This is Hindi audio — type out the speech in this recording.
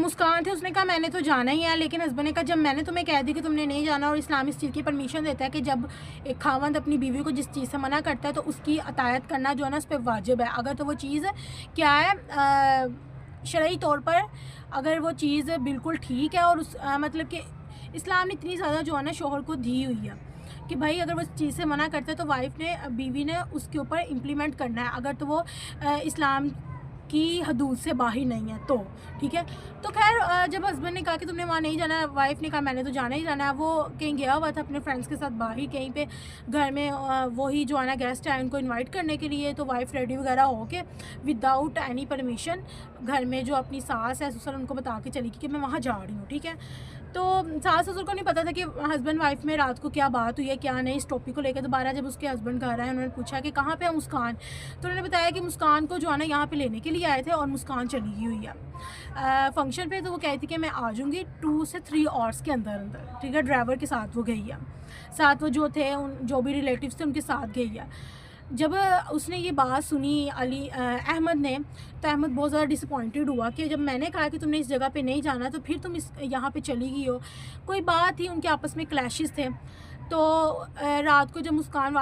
मुस्कान थे, उसने कहा मैंने तो जाना ही है, लेकिन हस्बैंड ने कहा जब मैंने तुम्हें कह दी कि तुमने नहीं जाना, और इस्लाम इस चीज़ की परमिशन देता है कि जब एक खावंद अपनी बीवी को जिस चीज़ से मना करता है तो उसकी अतायत करना जो है ना उस पर वाजिब है। अगर तो वो चीज़ क्या है शरई तौर पर अगर वो चीज़ बिल्कुल ठीक है और उस मतलब कि इस्लाम ने इतनी ज़्यादा जो है ना शोहर को दी हुई है कि भाई अगर वो इस चीज़ से मना करते हैं तो वाइफ ने बीवी ने उसके ऊपर इम्प्लीमेंट करना है, अगर तो वो इस्लाम की हदूद से बाहर नहीं है तो ठीक है। तो खैर जब हस्बैंड ने कहा कि तुमने वहाँ नहीं जाना, वाइफ ने कहा मैंने तो जाना ही जाना है। वो कहीं गया हुआ था अपने फ्रेंड्स के साथ बाहर कहीं पे, घर में वही जो है ना गेस्ट है उनको इनवाइट करने के लिए। तो वाइफ रेडी वगैरह हो के विदाउट एनी परमिशन घर में जो अपनी सास है ससुर उनको बता के चली गई कि मैं वहाँ जा रही हूँ, ठीक है। तो सास ससुर को नहीं पता था कि हस्बैंड वाइफ में रात को क्या बात हुई है क्या नहीं इस टॉपिक को लेकर। दोबारा जब उसके हस्बैंड घर आए उन्होंने पूछा कि कहाँ पे है मुस्कान, तो उन्होंने बताया कि मुस्कान को जो है ना यहाँ पे लेने के लिए आए थे और मुस्कान चली गई हुई है फंक्शन पे। तो वो कहती कि मैं आ जाऊँगी 2 से 3 आवर्स के अंदर अंदर, ठीक है। ड्राइवर के साथ वो गई है, साथ वो जो थे उन जो भी रिलेटिव्स थे उनके साथ गई है। जब उसने ये बात सुनी अहमद ने, तो अहमद बहुत ज़्यादा डिसअपॉइंटेड हुआ कि जब मैंने कहा कि तुमने इस जगह पे नहीं जाना तो फिर तुम इस यहाँ पे चली गई हो। कोई बात थी, उनके आपस में क्लैशेस थे। तो रात को जब मुस्कान